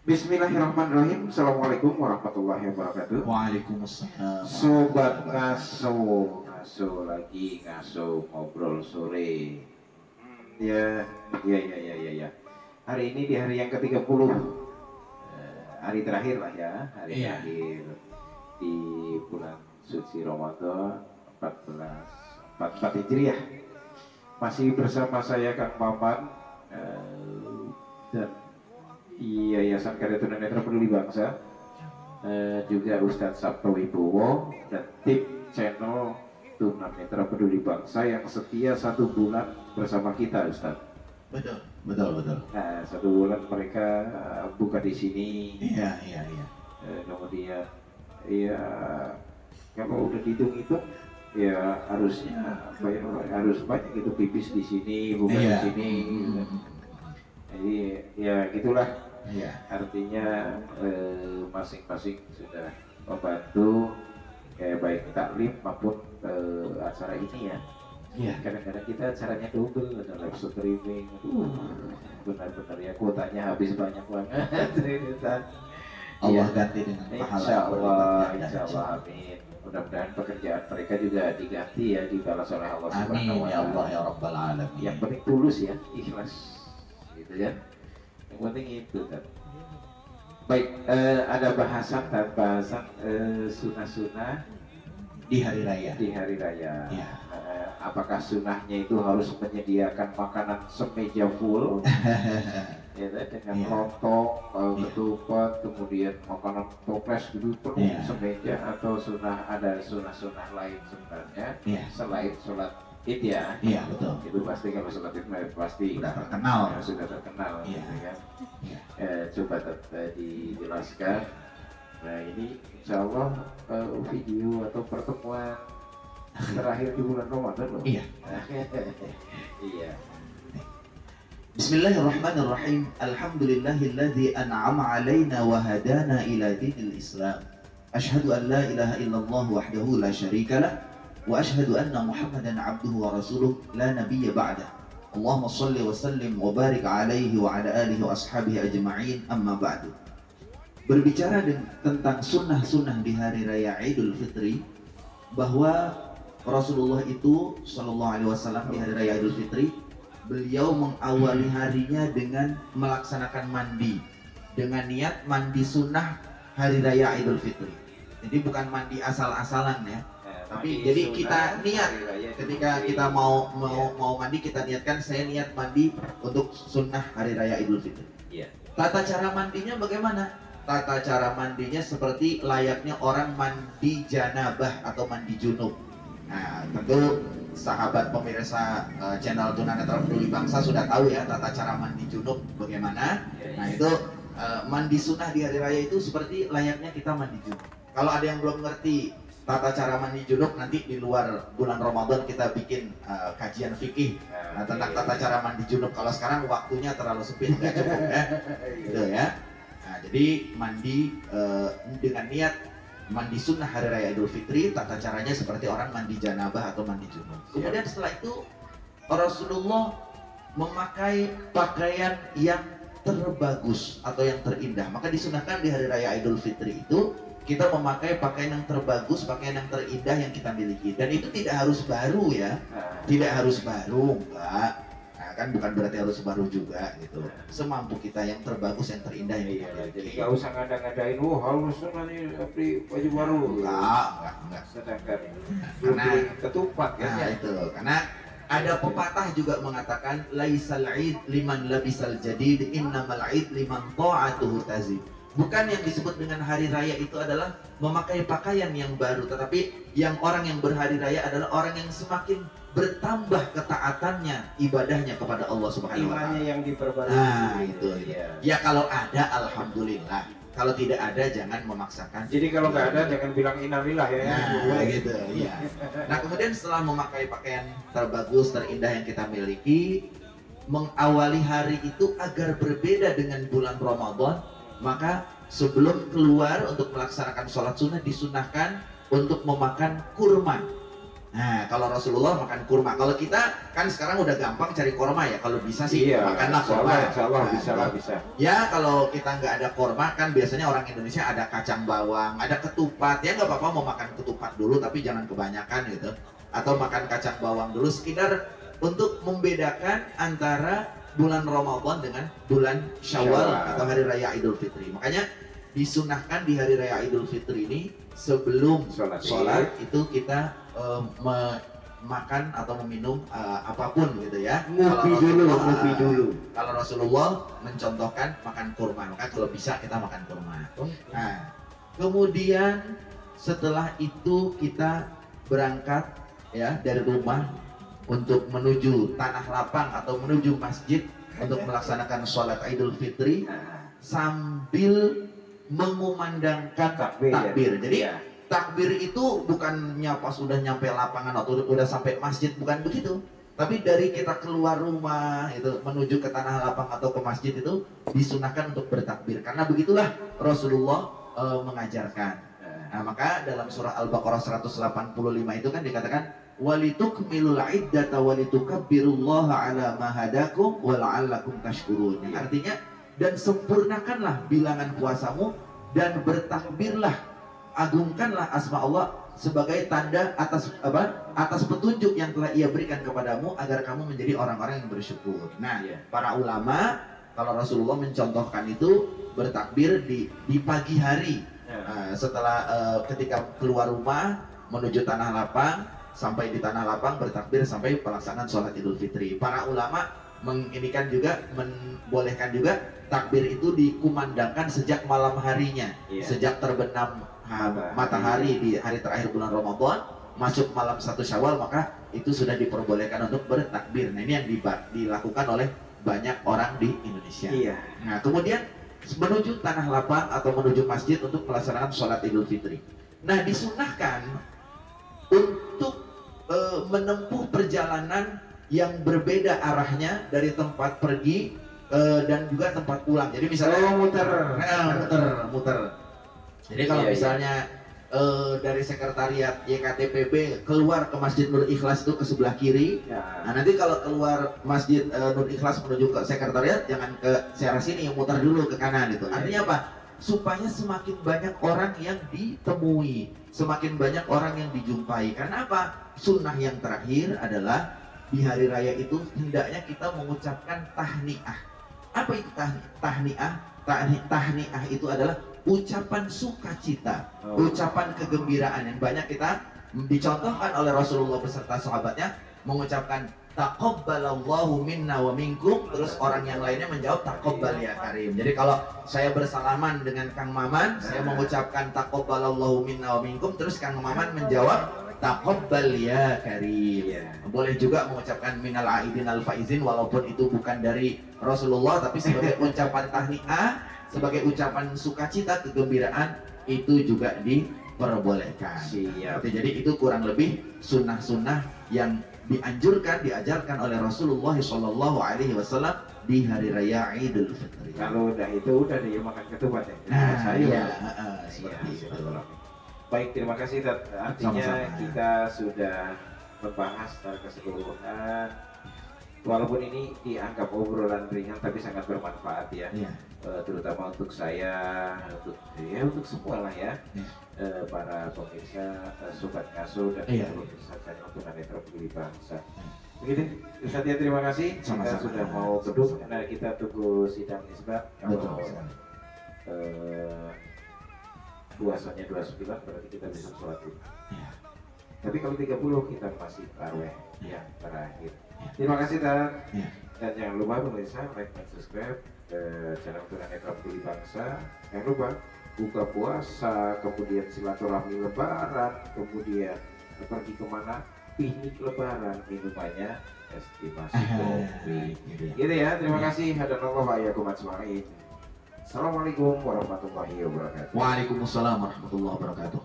Bismillahirrahmanirrahim. Assalamualaikum warahmatullahi wabarakatuh. Waalaikumsalam. Sobat ngaso lagi ngaso ngobrol sore. Ya. Hari ini di hari yang ke-30, hari terakhir lah ya, hari terakhir di bulan suci Ramadan 1444 Hijriah. Masih bersama saya Kang Maman dan di Yayasan Karya Tunanetra Peduli Bangsa, juga Ustadz Sabto Wibowo dan tim channel Tunanetra Peduli Bangsa yang setia 1 bulan bersama kita, Ustadz. Betul. Nah, 1 bulan mereka buka di sini. Iya. Kemudian, ya kalau udah dihitung-hitung, ya harusnya harus banyak itu pipis di sini, buka di sini. Jadi ya gitulah. Artinya masing-masing sudah membantu baik taklim maupun acara ini ya. Kadang-kadang kita acaranya double, ada live streaming. Benar-benar ya, kuotanya habis banyak banget. Allah ganti dengan pahala. Insya Allah, amin. Mudah-mudahan pekerjaan mereka juga diganti ya, dibalas oleh Allah Subhanahu wa Amin ya Allah ya Rabbal Alamin. Yang penting tulus ya, ikhlas. Gitu ya, yang penting itu kan. Baik, ada bahasan sunnah-sunnah di hari raya. Ya. Apakah sunnahnya itu harus menyediakan makanan semeja full ya, dengan lontong, ketupat, kemudian makanan toples gitu penuh semeja, atau ada sunnah lain sebenarnya selain sholat Id ya? Iya betul. Itu pasti kalau sholat Id pasti sudah terkenal. Gitu kan? Coba dijelaskan. Nah ini insya Allah video atau pertemuan terakhir di bulan Ramadan loh. Iya. Bismillahirrahmanirrahim. Alhamdulillahilladzi an'ama 'alaina wa hadana ila dinil Islam. Asyhadu an la ilaha illallah wahdahu la syarikalah wa asyhadu anna Muhammadan 'abduhu wa rasuluh la nabiyya ba'dah. Allahumma shalli wa sallim wa barik 'alaihi wa 'ala alihi wa ashabihi ajma'in, amma ba'du. Berbicara tentang sunnah-sunnah di hari raya Idul Fitri, bahwa Rasulullah itu Shallallahu Alaihi Wasallam di hari raya Idul Fitri, beliau mengawali harinya dengan melaksanakan mandi dengan niat mandi sunnah hari raya Idul Fitri. Jadi bukan mandi asal-asalan ya, tapi jadi kita niat ketika kita mau mandi, kita niatkan saya niat mandi untuk sunnah hari raya Idul Fitri. Tata cara mandinya bagaimana? Tata cara mandinya seperti layaknya orang mandi janabah atau mandi junub. Nah, tentu sahabat pemirsa channel Tunanetra Peduli Bangsa sudah tahu ya tata cara mandi junub bagaimana. Nah itu mandi sunnah di hari raya itu seperti layaknya kita mandi junub. Kalau ada yang belum ngerti tata cara mandi junub, nanti di luar bulan Ramadan kita bikin kajian fikih tentang tata cara mandi junub. Kalau sekarang waktunya terlalu sempit, nggak cukup ya. Gitu ya. Nah, jadi mandi dengan niat mandi sunnah hari raya Idul Fitri, tata caranya seperti orang mandi janabah atau mandi junub. Kemudian setelah itu Rasulullah memakai pakaian yang terbagus atau yang terindah. Maka disunahkan di hari raya Idul Fitri itu kita memakai pakaian yang terbagus, pakaian yang terindah yang kita miliki. Dan itu tidak harus baru ya, tidak harus baru, enggak. Kan bukan berarti harus baru juga gitu. Semampu kita yang terbagus, yang terindah yang kita miliki. Jadi nggak usah ngada-ngadain, harus nanti beli baju baru. Enggak. Sedangkan Karena ketupat kan ya. Itu karena ada pepatah juga mengatakan laisal id liman labisal jadid, innamal id liman ta'atuhu tazid. Bukan yang disebut dengan hari raya itu adalah memakai pakaian yang baru, tetapi yang orang yang berhari raya adalah orang yang semakin bertambah ketaatannya, ibadahnya kepada Allah Subhanahu wa taala. Imannya yang diperbarui. Nah, itu. Ya kalau ada alhamdulillah. Kalau tidak ada jangan memaksakan. Jadi kalau nggak ada jangan bilang innalillah ya. Nah, gitu. Iya. Nah, kemudian setelah memakai pakaian terbagus, terindah yang kita miliki, mengawali hari itu agar berbeda dengan bulan Ramadan, maka sebelum keluar untuk melaksanakan sholat sunnah disunahkan untuk memakan kurma. Nah, kalau Rasulullah makan kurma. Kalau kita kan sekarang udah gampang cari kurma ya. Kalau bisa sih makanlah kurma. Insyaallah Nah, bisa lah, bisa. Ya kalau kita nggak ada kurma kan biasanya orang Indonesia ada kacang bawang, ada ketupat. Ya nggak apa-apa mau makan ketupat dulu tapi jangan kebanyakan gitu. Atau makan kacang bawang dulu sekedar untuk membedakan antara bulan Ramadan dengan bulan Syawal atau hari raya Idul Fitri. Makanya disunahkan di hari raya Idul Fitri ini sebelum sholat itu kita makan atau meminum apapun gitu ya. Ngopi dulu. Kalau Rasulullah mencontohkan makan kurma, maka kalau bisa kita makan kurma. Nah, kemudian setelah itu kita berangkat ya dari rumah untuk menuju tanah lapang atau menuju masjid untuk melaksanakan sholat Idul Fitri sambil mengumandangkan takbir. Jadi takbir itu bukannya pas udah nyampe lapangan atau udah sampai masjid, bukan begitu. Tapi dari kita keluar rumah itu menuju ke tanah lapang atau ke masjid itu disunahkan untuk bertakbir. Karena begitulah Rasulullah mengajarkan. Nah, maka dalam surah Al-Baqarah 185 itu kan dikatakan walitukmilul iddata walitukabbirullaha ala ma hadakum wa la'allakum tashkurun. Artinya dan sempurnakanlah bilangan puasamu dan bertakbirlah, agungkanlah asma Allah sebagai tanda atas petunjuk yang telah Ia berikan kepadamu agar kamu menjadi orang-orang yang bersyukur. Nah, para ulama kalau Rasulullah mencontohkan itu bertakbir di pagi hari setelah ketika keluar rumah menuju tanah lapang, sampai di tanah lapang bertakbir sampai pelaksanaan sholat Idul Fitri. Para ulama menginginkan juga membolehkan juga takbir itu dikumandangkan sejak malam harinya, sejak terbenam matahari di hari terakhir bulan Ramadan masuk malam 1 Syawal, maka itu sudah diperbolehkan untuk bertakbir. Nah, ini yang dilakukan oleh banyak orang di Indonesia. Nah, kemudian menuju tanah lapang atau menuju masjid untuk melaksanakan sholat Idul Fitri. Nah, disunahkan untuk menempuh perjalanan yang berbeda arahnya dari tempat pergi dan juga tempat pulang. Jadi misalnya muter. Jadi kalau misalnya dari sekretariat YKTPB keluar ke Masjid Nur Ikhlas itu ke sebelah kiri. Nah, nanti kalau keluar Masjid Nur Ikhlas menuju ke sekretariat jangan ke arah sini, yang muter dulu ke kanan itu. Artinya apa? Supaya semakin banyak orang yang ditemui, semakin banyak orang yang dijumpai. Karena apa? Sunnah yang terakhir adalah di hari raya itu hendaknya kita mengucapkan tahniah. Apa itu tahniah? Tahniah itu adalah ucapan sukacita, ucapan kegembiraan yang banyak kita dicontohkan oleh Rasulullah beserta sahabatnya mengucapkan taqabbalallahu minna wa minkum, terus orang yang lainnya menjawab taqabbal ya karim. Jadi kalau saya bersalaman dengan Kang Maman, saya mengucapkan taqabbalallahu minna wa minkum, terus Kang Maman menjawab taqabbal ya karim. Boleh juga mengucapkan minal aidin al faizin walaupun itu bukan dari Rasulullah, tapi sebagai ucapan tahniah, sebagai ucapan sukacita, kegembiraan, itu juga diperbolehkan. Jadi itu kurang lebih sunnah-sunnah yang diajarkan oleh Rasulullah Shallallahu Alaihi Wasallam di hari raya Idul Fitri. Kalau udah itu udah makan ketupat ya. Seperti itu. Baik, terima kasih. Artinya kita sudah membahas secara keseluruhan. Walaupun ini dianggap obrolan ringan, tapi sangat bermanfaat ya. Terutama untuk saya, untuk semua lah ya. Para pemirsa, sobat Ngaso dan pemirsa channel Tunanetra Peduli Bangsa. Begitu, Ustaz ya, terima kasih. Kita sudah mau duduk, nah kita tunggu sidang isbat. Kalau puasanya 29 berarti kita bisa sholat dulu. Tapi kalau 30 kita masih tarawih yang terakhir. Terima kasih dan jangan lupa pemirsa like dan subscribe channel Tunanetra Peduli Bangsa. Jangan lupa buka puasa, kemudian silaturahmi lebaran, kemudian pergi kemana, piknik lebaran, minumannya estimasi kopi. Gitu ya, terima kasih. Hadanallah wa iyyakum ajma'in. Assalamualaikum warahmatullahi wabarakatuh. Waalaikumsalam warahmatullahi wabarakatuh.